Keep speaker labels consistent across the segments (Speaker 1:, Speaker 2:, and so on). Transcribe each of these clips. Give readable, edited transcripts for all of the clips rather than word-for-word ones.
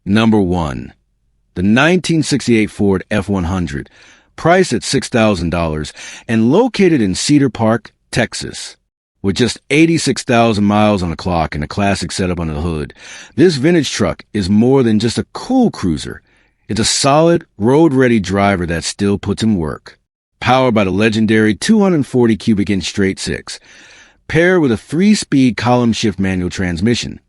Speaker 1: Number 1. The 1968 Ford F-100, priced at $6,000 and located in Cedar Park, Texas. With just 86,000 miles on the clock and a classic setup under the hood, this vintage truck is more than just a cool cruiser. It's a solid, road-ready driver that still puts in work. Powered by the legendary 240 cubic inch straight six, paired with a 3-speed column shift manual transmission.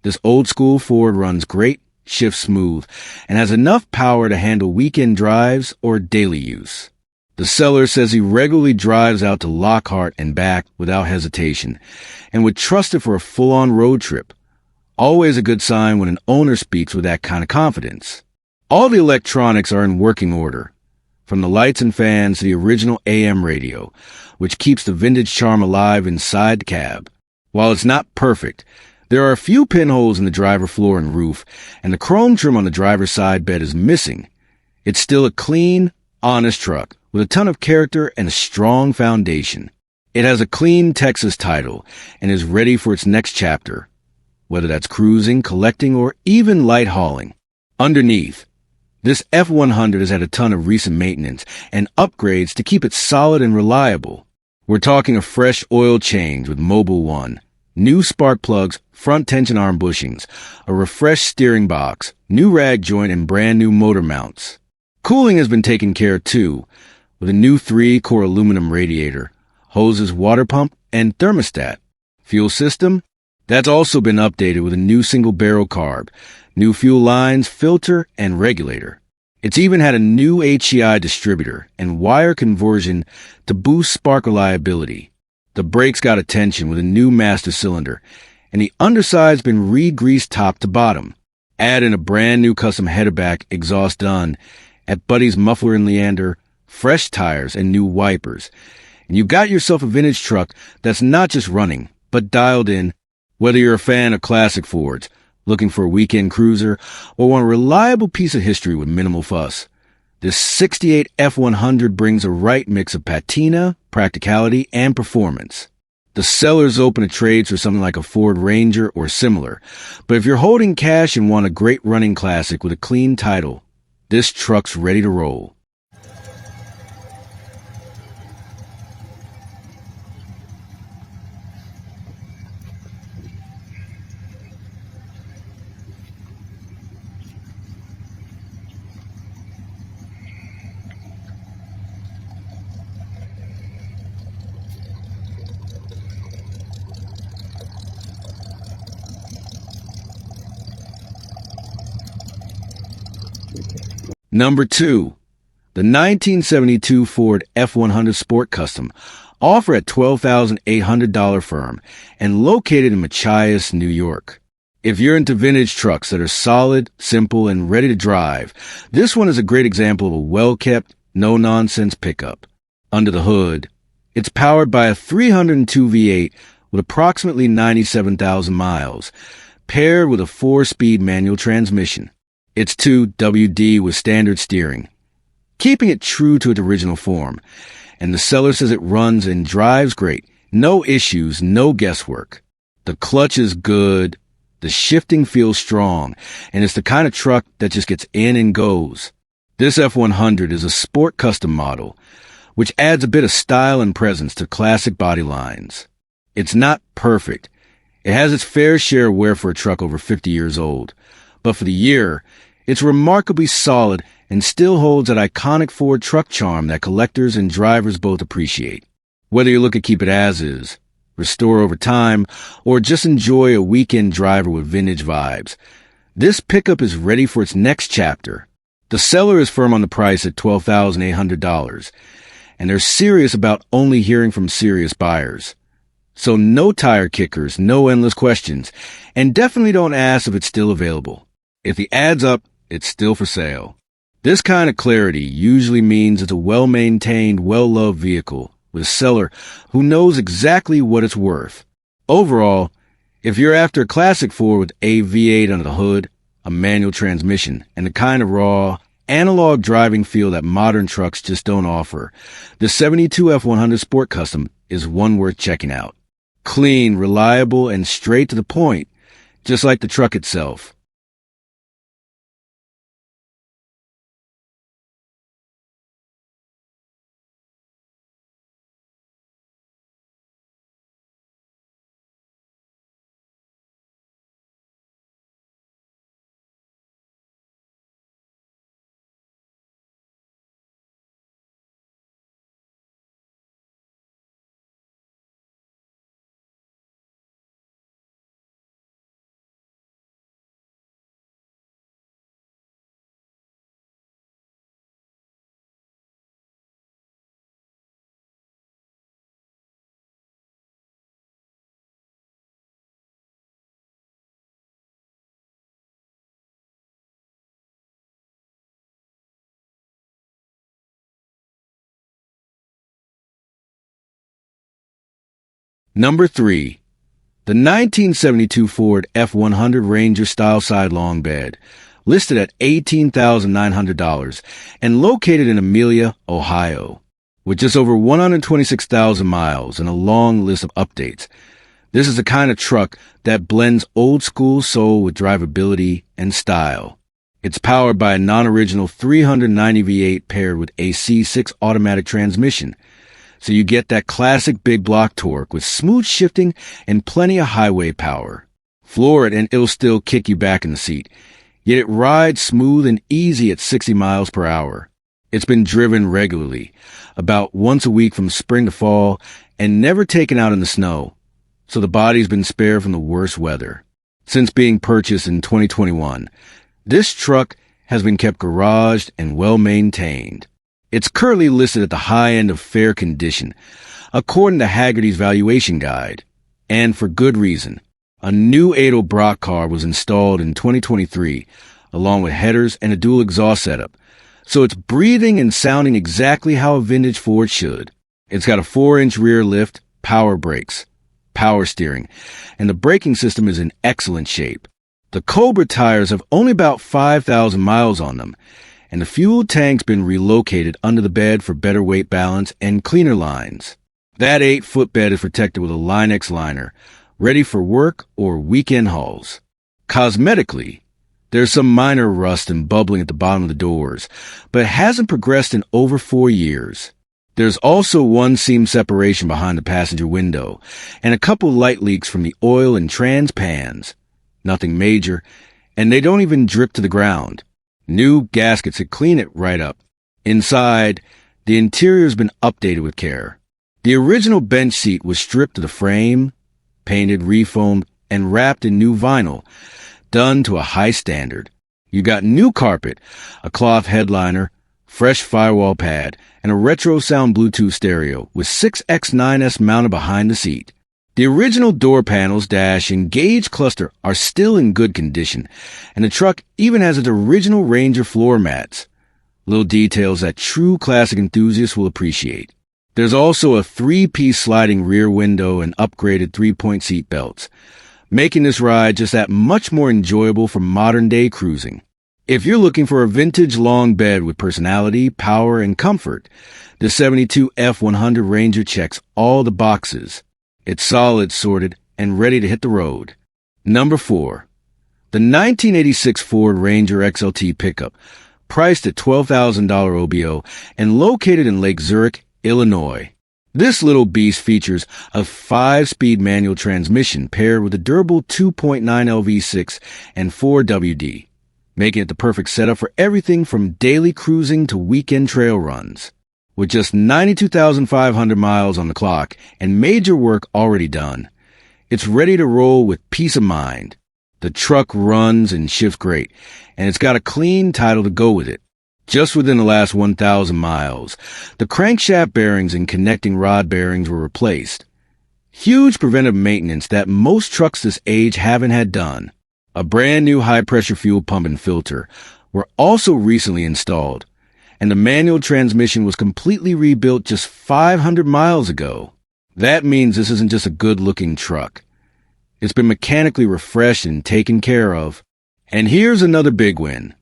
Speaker 1: This old-school Ford runs great, shifts smooth, and has enough power to handle weekend drives or daily use. The seller says he regularly drives out to Lockhart and back without hesitation, and would trust it for a full-on road trip. Always a good sign when an owner speaks with that kind of confidence. All the electronics are in working order, from the lights and fans to the original AM radio, which keeps the vintage charm alive inside the cab. While it's not perfect, there are a few pinholes in the driver floor and roof, and the chrome trim on the driver's side bed is missing. It's still a clean, honest truck with a ton of character and a strong foundation. It has a clean Texas title and is ready for its next chapter, whether that's cruising, collecting, or even light hauling. Underneath, this F-100 has had a ton of recent maintenance and upgrades to keep it solid and reliable. We're talking a fresh oil change with Mobil 1, new spark plugs, front tension arm bushings, a refreshed steering box, new rag joint, and brand new motor mounts. Cooling has been taken care of too, with a new 3-core aluminum radiator, hoses, water pump, and thermostat. Fuel system? That's also been updated with a new single-barrel carb, new fuel lines, filter, and regulator. It's even had a new HCI distributor and wire conversion to boost spark reliability. The brakes got attention with a new master cylinder, and the underside's been re-greased top to bottom. Add in a brand new custom header back exhaust done at Buddy's Muffler and Leander, fresh tires, and new wipers. And you got yourself a vintage truck that's not just running, but dialed in. Whether you're a fan of classic Fords, looking for a weekend cruiser, or want a reliable piece of history with minimal fuss, this 68 F-100 brings a right mix of patina, practicality, and performance. The seller's open to trades for something like a Ford Ranger or similar, but if you're holding cash and want a great running classic with a clean title, this truck's ready to roll. Number 2. The 1972 Ford F-100 Sport Custom, offered at $12,800 firm and located in Machias, New York. If you're into vintage trucks that are solid, simple, and ready to drive, this one is a great example of a well-kept, no-nonsense pickup. Under the hood, it's powered by a 302 V8 with approximately 97,000 miles, paired with a 4-speed manual transmission. It's 2WD with standard steering, keeping it true to its original form, and the seller says it runs and drives great. No issues, no guesswork. The clutch is good, the shifting feels strong, and it's the kind of truck that just gets in and goes. This F-100 is a sport custom model, which adds a bit of style and presence to classic body lines. It's not perfect. It has its fair share of wear for a truck over 50 years old, but for the year, it's remarkably solid and still holds that iconic Ford truck charm that collectors and drivers both appreciate. Whether you look to keep it as is, restore over time, or just enjoy a weekend driver with vintage vibes, this pickup is ready for its next chapter. The seller is firm on the price at $12,800, and they're serious about only hearing from serious buyers. So no tire kickers, no endless questions, and definitely don't ask if it's still available. If the ad's up, it's still for sale. This kind of clarity usually means it's a well-maintained, well-loved vehicle with a seller who knows exactly what it's worth. Overall, if you're after a classic Ford with a V8 under the hood, a manual transmission, and the kind of raw, analog driving feel that modern trucks just don't offer, the 72 F-100 Sport Custom is one worth checking out. Clean, reliable, and straight to the point, just like the truck itself. Number 3. The 1972 Ford F-100 Ranger Styleside long bed, listed at $18,900 and located in Amelia, Ohio, with just over 126,000 miles and a long list of updates. This is the kind of truck that blends old-school soul with drivability and style. It's powered by a non-original 390 V8 paired with a C6 automatic transmission, so you get that classic big block torque with smooth shifting and plenty of highway power. Floor it and it'll still kick you back in the seat, yet it rides smooth and easy at 60 miles per hour. It's been driven regularly, about once a week from spring to fall, and never taken out in the snow, so the body's been spared from the worst weather. Since being purchased in 2021, this truck has been kept garaged and well-maintained. It's currently listed at the high end of fair condition, according to Hagerty's valuation guide. And for good reason. A new 8 Brock car was installed in 2023, along with headers and a dual exhaust setup. So it's breathing and sounding exactly how a vintage Ford should. It's got a 4-inch rear lift, power brakes, power steering, and the braking system is in excellent shape. The Cobra tires have only about 5,000 miles on them, and the fuel tank's been relocated under the bed for better weight balance and cleaner lines. That 8-foot bed is protected with a Line-X liner, ready for work or weekend hauls. Cosmetically, there's some minor rust and bubbling at the bottom of the doors, but it hasn't progressed in over 4 years. There's also one seam separation behind the passenger window, and a couple light leaks from the oil and trans pans. Nothing major, and they don't even drip to the ground. New gaskets to clean it right up. Inside, the interior's been updated with care. The original bench seat was stripped to the frame, painted, refoamed, and wrapped in new vinyl, done to a high standard. You got new carpet, a cloth headliner, fresh firewall pad, and a retro sound Bluetooth stereo with 6X9S mounted behind the seat. The original door panels, dash, and gauge cluster are still in good condition, and the truck even has its original Ranger floor mats. Little details that true classic enthusiasts will appreciate. There's also a 3-piece sliding rear window and upgraded 3-point seat belts, making this ride just that much more enjoyable for modern-day cruising. If you're looking for a vintage long bed with personality, power, and comfort, the 72 F-100 Ranger checks all the boxes. It's solid, sorted, and ready to hit the road. Number 4. The 1986 Ford Ranger XLT pickup, priced at $12,000 OBO and located in Lake Zurich, Illinois. This little beast features a 5-speed manual transmission paired with a durable 2.9 LV6 and 4WD, making it the perfect setup for everything from daily cruising to weekend trail runs. With just 92,500 miles on the clock and major work already done, it's ready to roll with peace of mind. The truck runs and shifts great, and it's got a clean title to go with it. Just within the last 1,000 miles, the crankshaft bearings and connecting rod bearings were replaced. Huge preventive maintenance that most trucks this age haven't had done. A brand new high-pressure fuel pump and filter were also recently installed, and the manual transmission was completely rebuilt just 500 miles ago. That means this isn't just a good-looking truck. It's been mechanically refreshed and taken care of. And here's another big win.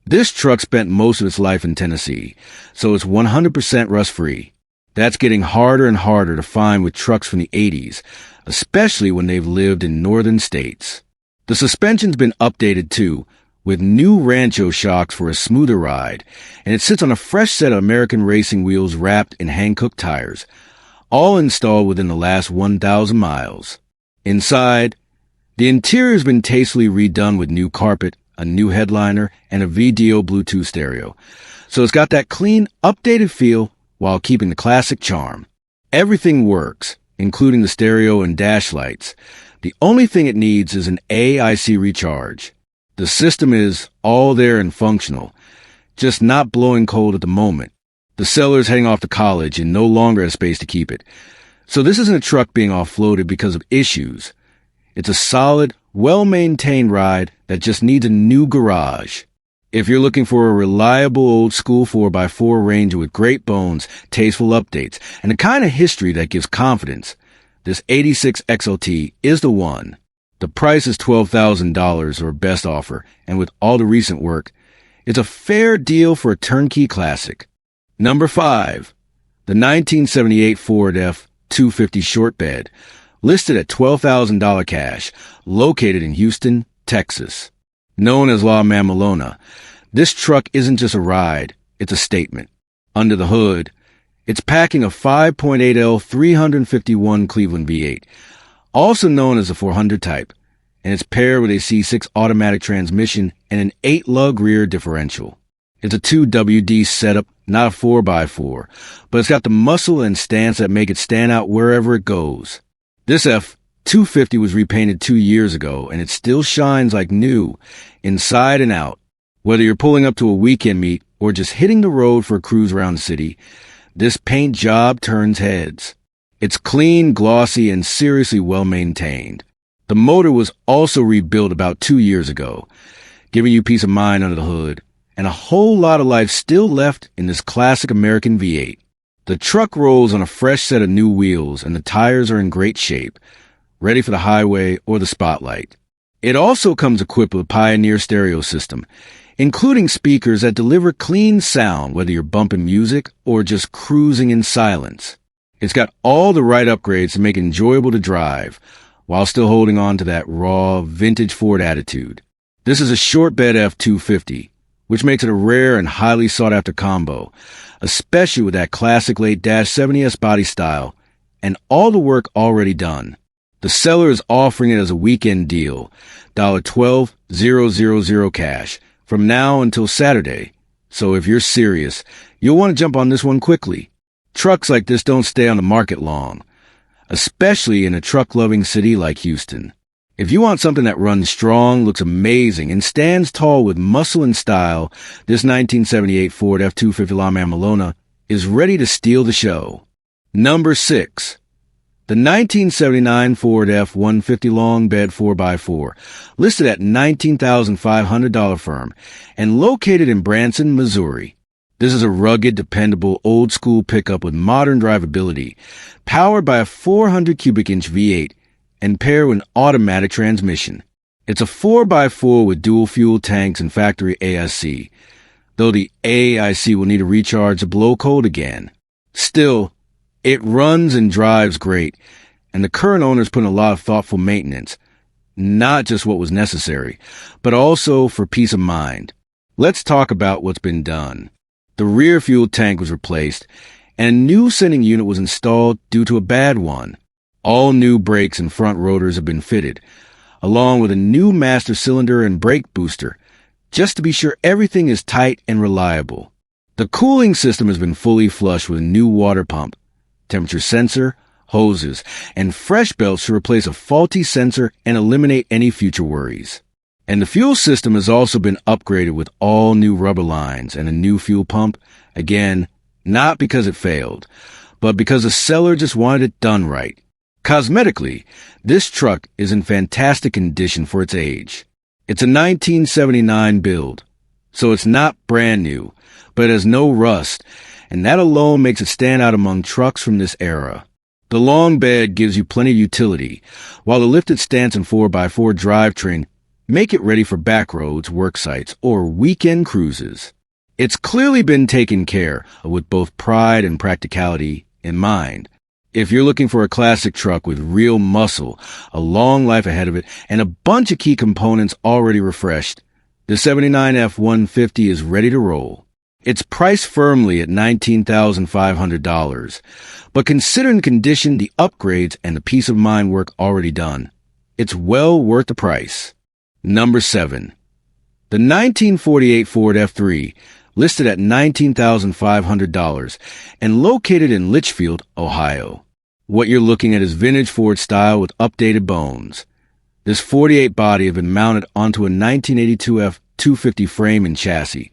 Speaker 1: This truck spent most of its life in Tennessee, so it's 100% rust-free. That's getting harder and harder to find with trucks from the 80s, especially when they've lived in northern states. The suspension's been updated too, with new Ranchero shocks for a smoother ride, and it sits on a fresh set of American racing wheels wrapped in Hankook tires, all installed within the last 1,000 miles. Inside, the interior has been tastefully redone with new carpet, a new headliner, and a VDO Bluetooth stereo, so it's got that clean, updated feel while keeping the classic charm. Everything works, including the stereo and dash lights. The only thing it needs is an AIC recharge. The system is all there and functional, just not blowing cold at the moment. The seller's heading off to college and no longer has space to keep it. So this isn't a truck being offloaded because of issues. It's a solid, well-maintained ride that just needs a new garage. If you're looking for a reliable old-school 4x4 Ranger with great bones, tasteful updates, and the kind of history that gives confidence, this 86 XLT is the one. The price is $12,000 or best offer, and with all the recent work, it's a fair deal for a turnkey classic. Number 5. The 1978 Ford F-250 short bed, listed at $12,000 cash, located in Houston, Texas. Known as La Mamalona, this truck isn't just a ride, it's a statement. Under the hood, it's packing a 5.8L 351 Cleveland V8, also known as the 400 type, and it's paired with a C6 automatic transmission and an 8-lug rear differential. It's a 2WD setup, not a 4x4, but it's got the muscle and stance that make it stand out wherever it goes. This F-250 was repainted 2 years ago, and it still shines like new, inside and out. Whether you're pulling up to a weekend meet or just hitting the road for a cruise around the city, this paint job turns heads. It's clean, glossy, and seriously well-maintained. The motor was also rebuilt about 2 years ago, giving you peace of mind under the hood, and a whole lot of life still left in this classic American V8. The truck rolls on a fresh set of new wheels, and the tires are in great shape, ready for the highway or the spotlight. It also comes equipped with a Pioneer stereo system, including speakers that deliver clean sound whether you're bumping music or just cruising in silence. It's got all the right upgrades to make it enjoyable to drive, while still holding on to that raw, vintage Ford attitude. This is a short bed F-250, which makes it a rare and highly sought-after combo, especially with that classic late -70S body style and all the work already done. The seller is offering it as a weekend deal, $12,000 cash, from now until Saturday. So if you're serious, you'll want to jump on this one quickly. Trucks like this don't stay on the market long, especially in a truck-loving city like Houston. If you want something that runs strong, looks amazing, and stands tall with muscle and style, this 1978 Ford F-250 La Mamalona is ready to steal the show. Number 6. The 1979 Ford F-150 long bed 4x4, listed at $19,500 firm, and located in Branson, Missouri. This is a rugged, dependable, old-school pickup with modern drivability, powered by a 400 cubic inch V8, and paired with an automatic transmission. It's a 4x4 with dual fuel tanks and factory AIC, though the AIC will need a recharge to blow cold again. Still, it runs and drives great, and the current owner's put in a lot of thoughtful maintenance, not just what was necessary, but also for peace of mind. Let's talk about what's been done. The rear fuel tank was replaced, and a new sending unit was installed due to a bad one. All new brakes and front rotors have been fitted, along with a new master cylinder and brake booster, just to be sure everything is tight and reliable. The cooling system has been fully flushed with a new water pump, temperature sensor, hoses, and fresh belts to replace a faulty sensor and eliminate any future worries. And the fuel system has also been upgraded with all new rubber lines and a new fuel pump, again, not because it failed, but because the seller just wanted it done right. Cosmetically, this truck is in fantastic condition for its age. It's a 1979 build, so it's not brand new, but it has no rust, and that alone makes it stand out among trucks from this era. The long bed gives you plenty of utility, while the lifted stance and 4x4 drivetrain make it ready for back roads, work sites, or weekend cruises. It's clearly been taken care of with both pride and practicality in mind. If you're looking for a classic truck with real muscle, a long life ahead of it, and a bunch of key components already refreshed, the 79 F-150 is ready to roll. It's priced firmly at $19,500, but considering the condition, the upgrades, and the peace of mind work already done, it's well worth the price. Number 7. The 1948 Ford F3, listed at $19,500 and located in Litchfield, Ohio. What you're looking at is vintage Ford style with updated bones. This 48 body has been mounted onto a 1982 F-250 frame and chassis,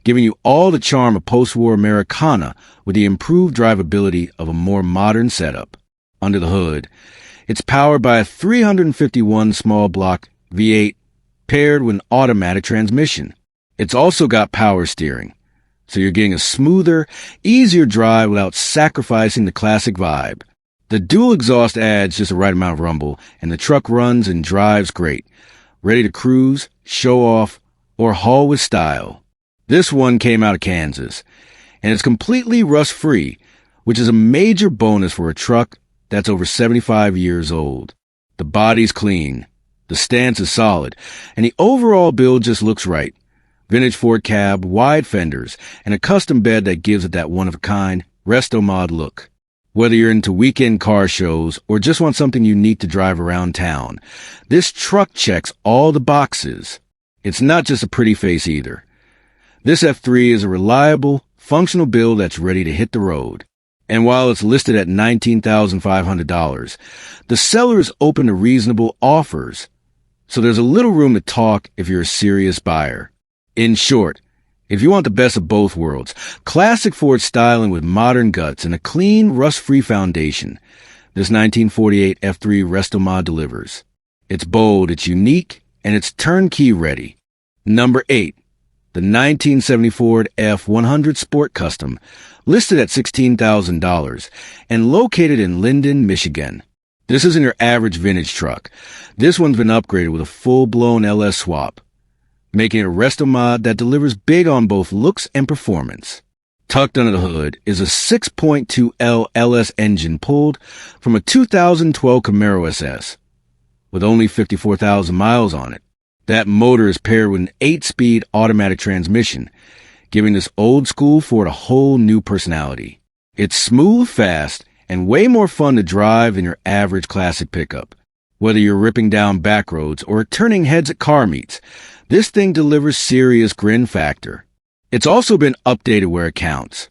Speaker 1: giving you all the charm of post-war Americana with the improved drivability of a more modern setup. Under the hood, it's powered by a 351 small block V8 paired with an automatic transmission. It's also got power steering, so you're getting a smoother, easier drive without sacrificing the classic vibe. The dual exhaust adds just the right amount of rumble, and the truck runs and drives great, ready to cruise, show off, or haul with style. This one came out of Kansas, and it's completely rust-free, which is a major bonus for a truck that's over 75 years old. The body's clean, the stance is solid, and the overall build just looks right. Vintage Ford cab, wide fenders, and a custom bed that gives it that one-of-a-kind, resto-mod look. Whether you're into weekend car shows or just want something unique to drive around town, this truck checks all the boxes. It's not just a pretty face either. This F3 is a reliable, functional build that's ready to hit the road. And while it's listed at $19,500, the seller is open to reasonable offers. So there's a little room to talk if you're a serious buyer. In short, if you want the best of both worlds, classic Ford styling with modern guts and a clean, rust-free foundation, this 1948 F3 Resto-Mod delivers. It's bold, it's unique, and it's turnkey ready. Number 8. The 1970 Ford F100 Sport Custom, listed at $16,000 and located in Linden, Michigan. This isn't your average vintage truck. This one's been upgraded with a full-blown LS swap, making it a resto-mod that delivers big on both looks and performance. Tucked under the hood is a 6.2L LS engine pulled from a 2012 Camaro SS, with only 54,000 miles on it. That motor is paired with an 8-speed automatic transmission, giving this old-school Ford a whole new personality. It's smooth, fast, and way more fun to drive than your average classic pickup. Whether you're ripping down back roads or turning heads at car meets, this thing delivers serious grin factor. It's also been updated where it counts.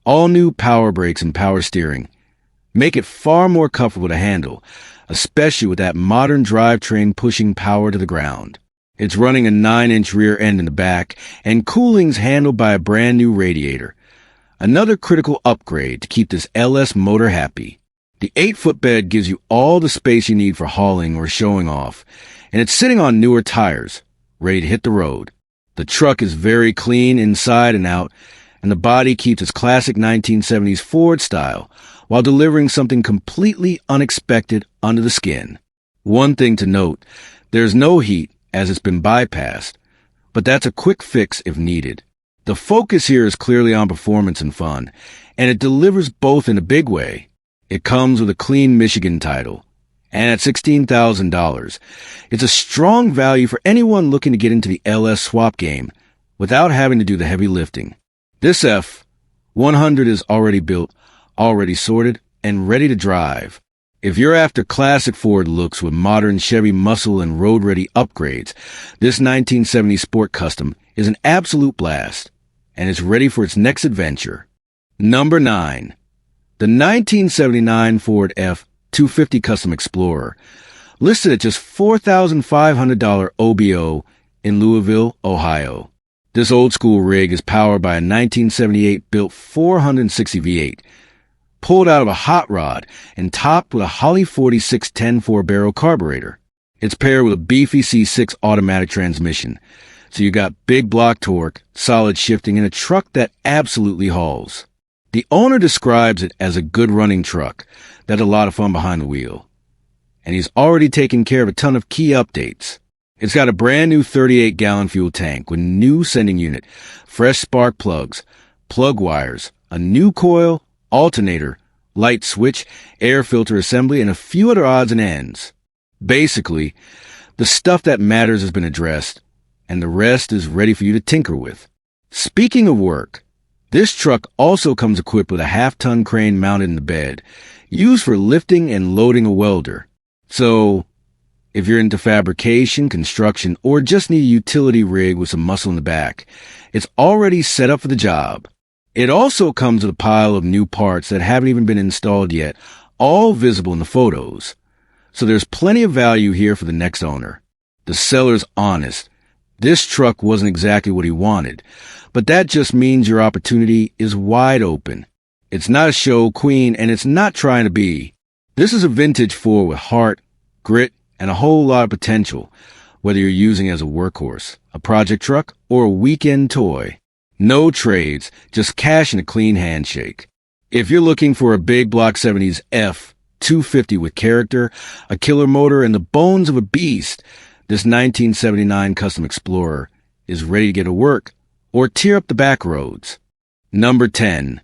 Speaker 1: All new power brakes and power steering make it far more comfortable to handle, especially with that modern drivetrain pushing power to the ground. It's running a 9-inch rear end in the back, and cooling's handled by a brand new radiator. Another critical upgrade to keep this LS motor happy. The 8-foot bed gives you all the space you need for hauling or showing off, and it's sitting on newer tires, ready to hit the road. The truck is very clean inside and out, and the body keeps its classic 1970s Ford style while delivering something completely unexpected under the skin. One thing to note, there's no heat as it's been bypassed, but that's a quick fix if needed. The focus here is clearly on performance and fun, and it delivers both in a big way. It comes with a clean Michigan title, and at $16,000, it's a strong value for anyone looking to get into the LS swap game without having to do the heavy lifting. This F100 is already built, already sorted, and ready to drive. If you're after classic Ford looks with modern Chevy muscle and road-ready upgrades, this 1970 Sport Custom is an absolute blast, and it's ready for its next adventure. Number 9. The 1979 Ford F250 Custom Explorer, listed at just $4,500 OBO in Louisville, Ohio. This old-school rig is powered by a 1978-built 460 V8, pulled out of a hot rod and topped with a Holley 4610 4-barrel carburetor. It's paired with a beefy C6 automatic transmission, so you got big block torque, solid shifting, and a truck that absolutely hauls. The owner describes it as a good running truck that's a lot of fun behind the wheel. And he's already taken care of a ton of key updates. It's got a brand new 38-gallon fuel tank with new sending unit, fresh spark plugs, plug wires, a new coil, alternator, light switch, air filter assembly, and a few other odds and ends. Basically, the stuff that matters has been addressed, and the rest is ready for you to tinker with. Speaking of work, this truck also comes equipped with a half-ton crane mounted in the bed, used for lifting and loading a welder. So, if you're into fabrication, construction, or just need a utility rig with some muscle in the back, it's already set up for the job. It also comes with a pile of new parts that haven't even been installed yet, all visible in the photos. So there's plenty of value here for the next owner. The seller's honest. This truck wasn't exactly what he wanted, but that just means your opportunity is wide open. It's not a show queen, and it's not trying to be. This is a vintage Ford with heart, grit, and a whole lot of potential, whether you're using it as a workhorse, a project truck, or a weekend toy. No trades, just cash and a clean handshake. If you're looking for a big block 70s F 250 with character, a killer motor, and the bones of a beast, this 1979 Custom Explorer is ready to get to work or tear up the back roads. Number 10.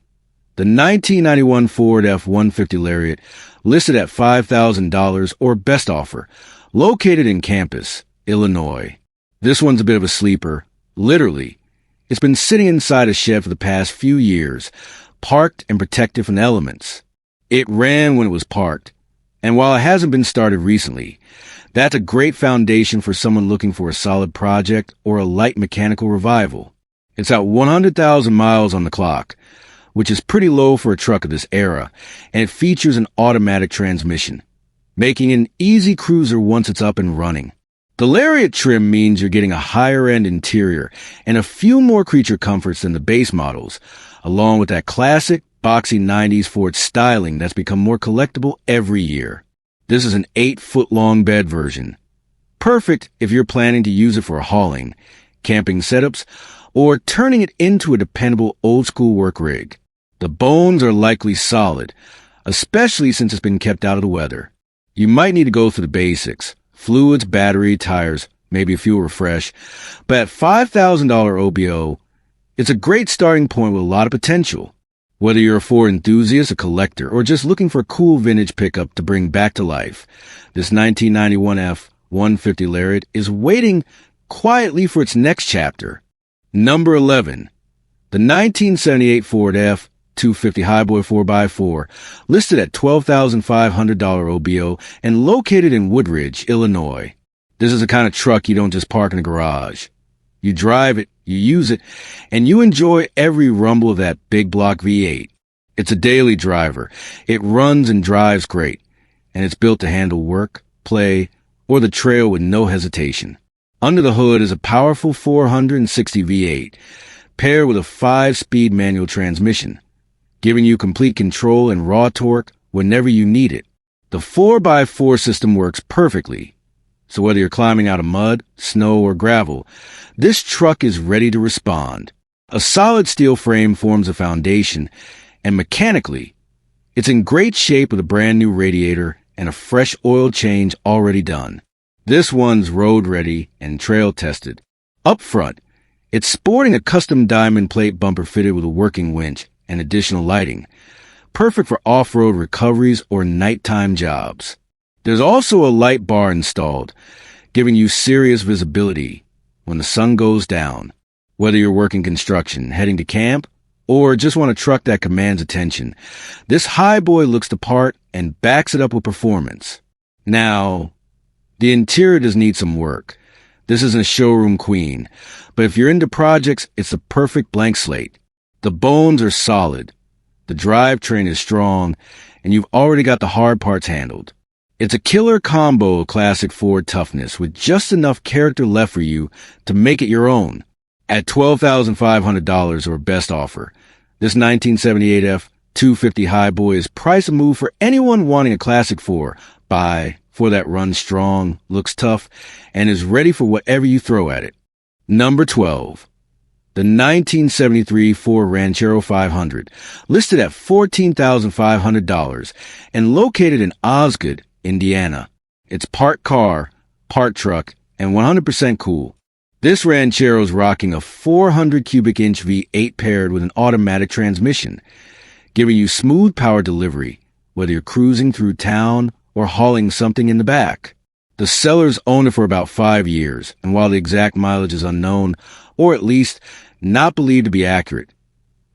Speaker 1: The 1991 Ford F-150 Lariat, listed at $5,000 or best offer, located in Campus, Illinois. This one's a bit of a sleeper. Literally, it's been sitting inside a shed for the past few years, parked and protected from the elements. It ran when it was parked, and while it hasn't been started recently, that's a great foundation for someone looking for a solid project or a light mechanical revival. It's got 100,000 miles on the clock, which is pretty low for a truck of this era, and it features an automatic transmission, making it an easy cruiser once it's up and running. The Lariat trim means you're getting a higher-end interior and a few more creature comforts than the base models, along with that classic, boxy 90s Ford styling that's become more collectible every year. This is an 8-foot-long bed version. Perfect if you're planning to use it for hauling, camping setups, or turning it into a dependable old-school work rig. The bones are likely solid, especially since it's been kept out of the weather. You might need to go through the basics: fluids, battery, tires, maybe a fuel refresh. But at $5,000 OBO, it's a great starting point with a lot of potential. Whether you're a Ford enthusiast, a collector, or just looking for a cool vintage pickup to bring back to life, this 1991 F-150 Lariat is waiting quietly for its next chapter. Number 11. The 1978 Ford F-250 Highboy 4x4, listed at $12,500 OBO and located in Woodridge, Illinois. This is the kind of truck you don't just park in a garage. You drive it, you use it, and you enjoy every rumble of that big block V8. It's a daily driver. It runs and drives great, and it's built to handle work, play, or the trail with no hesitation. Under the hood is a powerful 460 V8, paired with a 5-speed manual transmission, giving you complete control and raw torque whenever you need it. The 4x4 system works perfectly, so whether you're climbing out of mud, snow, or gravel, this truck is ready to respond. A solid steel frame forms a foundation, and mechanically, it's in great shape with a brand new radiator and a fresh oil change already done. This one's road ready and trail tested. Up front, it's sporting a custom diamond plate bumper fitted with a working winch and additional lighting, perfect for off-road recoveries or nighttime jobs. There's also a light bar installed, giving you serious visibility when the sun goes down. Whether you're working construction, heading to camp, or just want a truck that commands attention, this Highboy looks the part and backs it up with performance. Now, the interior does need some work. This isn't a showroom queen, but if you're into projects, it's the perfect blank slate. The bones are solid, the drivetrain is strong, and you've already got the hard parts handled. It's a killer combo of classic Ford toughness with just enough character left for you to make it your own. At $12,500 or best offer, this 1978 F-250 Highboy is price a move for anyone wanting a classic 4x4 that runs strong, looks tough, and is ready for whatever you throw at it. Number 12. The 1973 Ford Ranchero 500, listed at $14,500 and located in Osgood, Indiana. It's part car, part truck, and 100% cool. This Ranchero's rocking a 400 cubic inch V8 paired with an automatic transmission, giving you smooth power delivery, whether you're cruising through town or hauling something in the back. The sellers owned it for about 5 years, and while the exact mileage is unknown, or at least not believed to be accurate,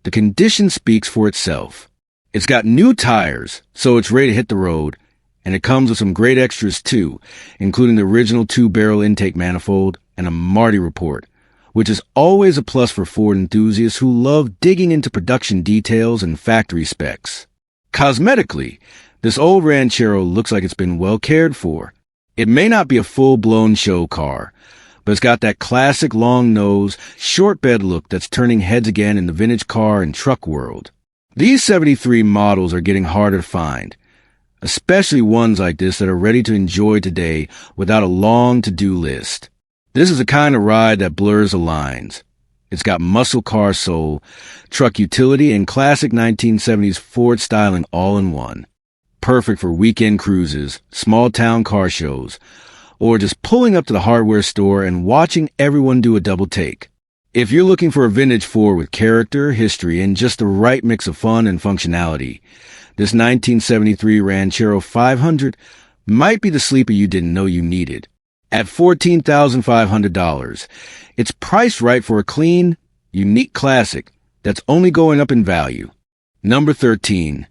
Speaker 1: the condition speaks for itself. It's got new tires, so it's ready to hit the road, and it comes with some great extras too, including the original 2-barrel intake manifold and a Marty report, which is always a plus for Ford enthusiasts who love digging into production details and factory specs. Cosmetically, this old Ranchero looks like it's been well cared for. It may not be a full-blown show car, but it's got that classic long nose, short bed look that's turning heads again in the vintage car and truck world. These 73 models are getting harder to find, especially ones like this that are ready to enjoy today without a long to-do list. This is the kind of ride that blurs the lines. It's got muscle car soul, truck utility, and classic 1970s Ford styling all in one. perfect for weekend cruises, small-town car shows, or just pulling up to the hardware store and watching everyone do a double take. If you're looking for a vintage Ford with character, history, and just the right mix of fun and functionality, this 1973 Ranchero 500 might be the sleeper you didn't know you needed. At $14,500, it's priced right for a clean, unique classic that's only going up in value. Number 13.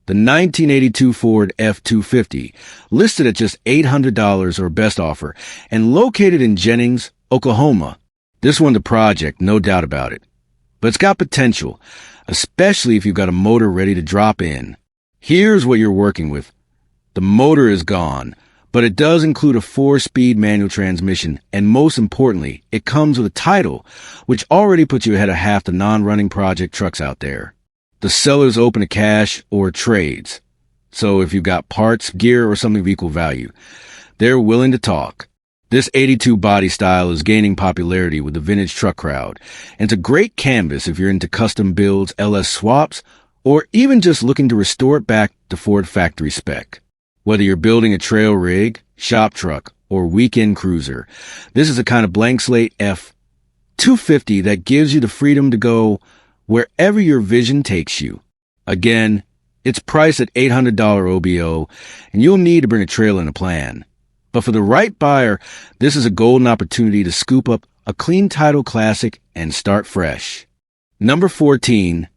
Speaker 1: The 1982 Ford F-250, listed at just $800 or best offer, and located in Jennings, Oklahoma. This one's a project, no doubt about it. But it's got potential, especially if you've got a motor ready to drop in. Here's what you're working with. The motor is gone, but it does include a 4-speed manual transmission, and most importantly, it comes with a title, which already puts you ahead of half the non-running project trucks out there. The seller's open to cash or trades, so if you've got parts, gear, or something of equal value, they're willing to talk. This 82 body style is gaining popularity with the vintage truck crowd, and it's a great canvas if you're into custom builds, LS swaps, or even just looking to restore it back to Ford factory spec. Whether you're building a trail rig, shop truck, or weekend cruiser, this is a kind of blank slate F-250 that gives you the freedom to go wherever your vision takes you. Again, it's priced at $800 OBO, and you'll need to bring a trailer and a plan. But for the right buyer, this is a golden opportunity to scoop up a clean title classic and start fresh. Number 14.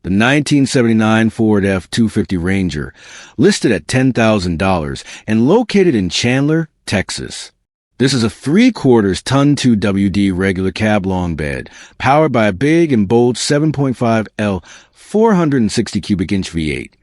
Speaker 1: The 1979 Ford F-250 Ranger, listed at $10,000 and located in Chandler, Texas. This is a 3/4 ton 2WD regular cab long bed, powered by a big and bold 7.5L 460 cubic inch V8,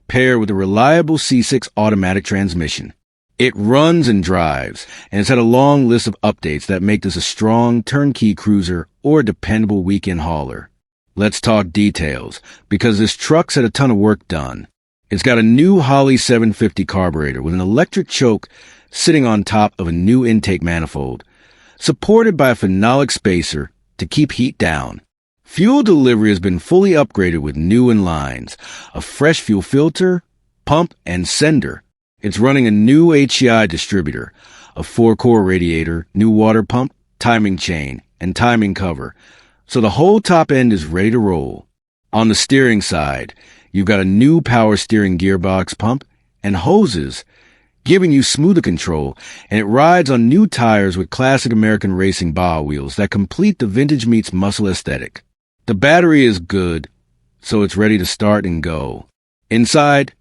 Speaker 1: paired with a reliable C6 automatic transmission. It runs and drives, and it's had a long list of updates that make this a strong turnkey cruiser or a dependable weekend hauler. Let's talk details, because this truck's had a ton of work done. It's got a new Holley 750 carburetor with an electric choke sitting on top of a new intake manifold, supported by a phenolic spacer to keep heat down. Fuel delivery has been fully upgraded with new inlines, a fresh fuel filter, pump, and sender. It's running a new HEI distributor, a 4-core radiator, new water pump, timing chain, and timing cover, so the whole top end is ready to roll. On the steering side, you've got a new power steering gearbox pump and hoses, giving you smoother control, and it rides on new tires with classic American racing bow wheels that complete the vintage meets muscle aesthetic. The battery is good, so it's ready to start and go. Inside,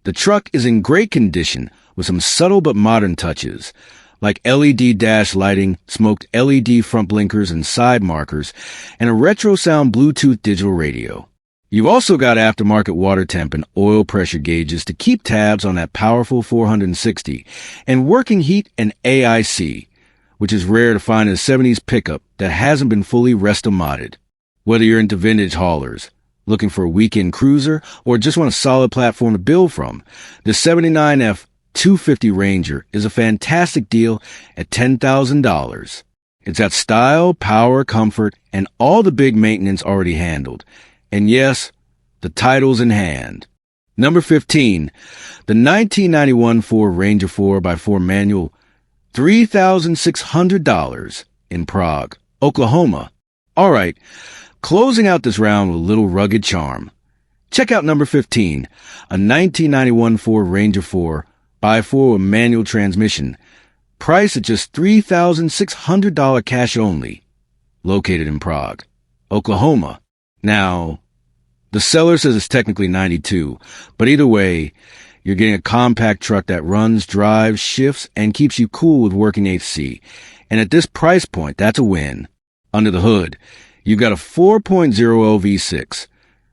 Speaker 1: the truck is in great condition with some subtle but modern touches, like LED dash lighting, smoked LED front blinkers and side markers, and a retro sound Bluetooth digital radio. You've also got aftermarket water temp and oil pressure gauges to keep tabs on that powerful 460, and working heat and AIC, which is rare to find in a 70s pickup that hasn't been fully resto-modded. Whether you're into vintage haulers, looking for a weekend cruiser, or just want a solid platform to build from, the 79 F-250 Ranger is a fantastic deal at $10,000. It's got style, power, comfort, and all the big maintenance already handled. And yes, the title's in hand. Number 15, the 1991 Ford Ranger 4x4 manual, $3,600 in Prague, Oklahoma. All right, closing out this round with a little rugged charm. Check out number 15, a 1991 Ford Ranger 4x4 with manual transmission, priced at just $3,600 cash only, located in Prague, Oklahoma. Now, the seller says it's technically 92, but either way, you're getting a compact truck that runs, drives, shifts, and keeps you cool with working AC. And at this price point, that's a win. Under the hood, you've got a 4.0L V6,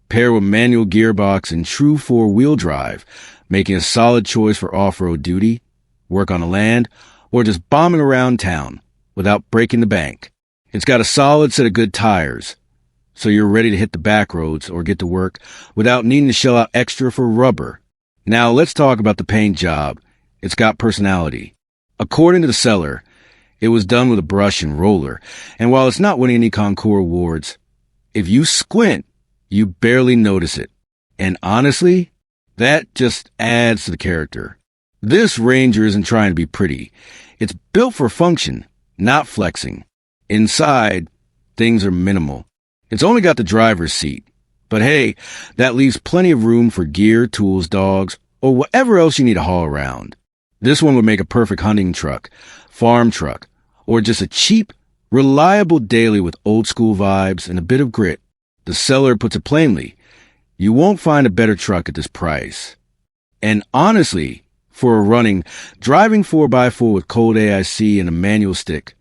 Speaker 1: paired with manual gearbox and true 4-wheel drive, making a solid choice for off-road duty, work on the land, or just bombing around town without breaking the bank. It's got a solid set of good tires, so you're ready to hit the back roads or get to work without needing to shell out extra for rubber. Now let's talk about the paint job. It's got personality. According to the seller, it was done with a brush and roller, and while it's not winning any Concours awards, if you squint, you barely notice it. And honestly, That just adds to the character. This Ranger isn't trying to be pretty. It's built for function, not flexing. Inside, things are minimal. It's only got the driver's seat. But hey, that leaves plenty of room for gear, tools, dogs, or whatever else you need to haul around. This one would make a perfect hunting truck, farm truck, or just a cheap, reliable daily with old school vibes and a bit of grit. The seller puts it plainly, you won't find a better truck at this price. And honestly, for a running, driving 4x4 with cold AIC and a manual stick,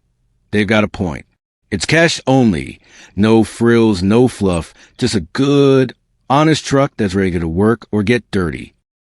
Speaker 1: they've got a point. It's cash only. No frills, no fluff. Just a good, honest truck that's ready to work or get dirty.